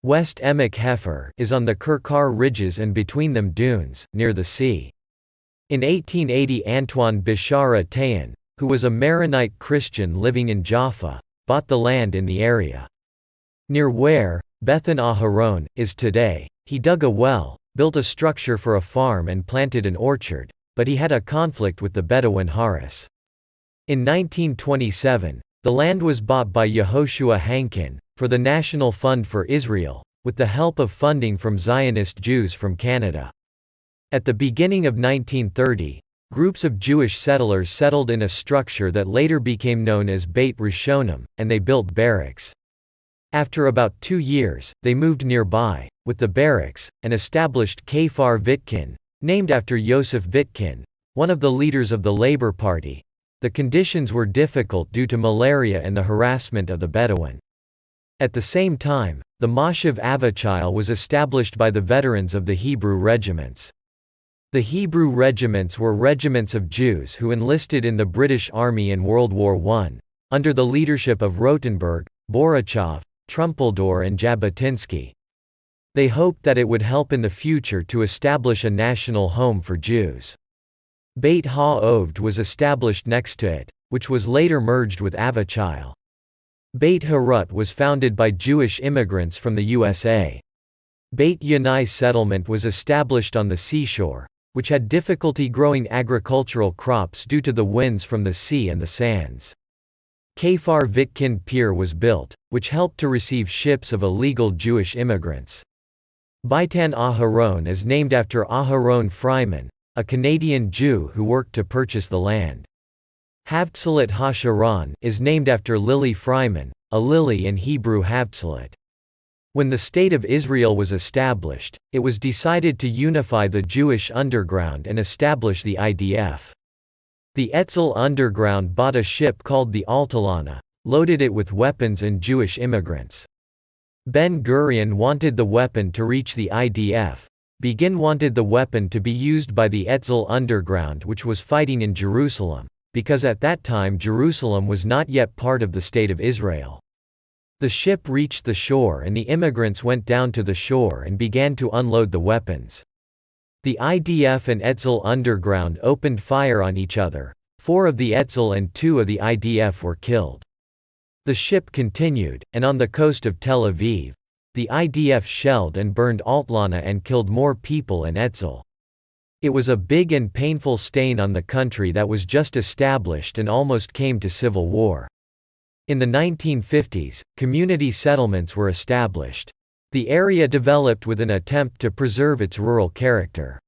West Emek Hefer is on the Kirkar ridges and between them dunes, near the sea. In 1880 Antoine Bishara Tayan, who was a Maronite Christian living in Jaffa, bought the land in the area. Near where Bethan Aharon is today, he dug a well, built a structure for a farm and planted an orchard, but he had a conflict with the Bedouin Haris. In 1927, the land was bought by Yehoshua Hankin, for the National Fund for Israel, with the help of funding from Zionist Jews from Canada. At the beginning of 1930, groups of Jewish settlers settled in a structure that later became known as Beit Rishonim, and they built barracks. After about 2 years, they moved nearby, with the barracks, and established Kfar Vitkin, named after Yosef Vitkin, one of the leaders of the Labor Party. The conditions were difficult due to malaria and the harassment of the Bedouin. At the same time, the Moshev Avachil was established by the veterans of the Hebrew regiments. The Hebrew regiments were regiments of Jews who enlisted in the British Army in World War I, under the leadership of Rotenberg, Borochov, Trumpeldor and Jabotinsky. They hoped that it would help in the future to establish a national home for Jews. Beit Ha-Oved was established next to it, which was later merged with Avachil. Beit Harut was founded by Jewish immigrants from the USA. Beit Yanai settlement was established on the seashore, which had difficulty growing agricultural crops due to the winds from the sea and the sands. Kfar Vitkin Pier was built, which helped to receive ships of illegal Jewish immigrants. Beitan Aharon is named after Aharon Fryman, a Canadian Jew who worked to purchase the land. Havtsalat HaSharon is named after Lily Fryman, a lily in Hebrew Havtsalat. When the State of Israel was established, it was decided to unify the Jewish underground and establish the IDF. The Etzel Underground bought a ship called the Altalana, loaded it with weapons and Jewish immigrants. Ben-Gurion wanted the weapon to reach the IDF. Begin wanted the weapon to be used by the Etzel Underground, which was fighting in Jerusalem, because at that time Jerusalem was not yet part of the State of Israel. The ship reached the shore and the immigrants went down to the shore and began to unload the weapons. The IDF and Etzel Underground opened fire on each other. 4 of the Etzel and 2 of the IDF were killed. The ship continued, and on the coast of Tel Aviv, the IDF shelled and burned Altlana and killed more people and Etzel. It was a big and painful stain on the country that was just established and almost came to civil war. In the 1950s, community settlements were established. The area developed with an attempt to preserve its rural character.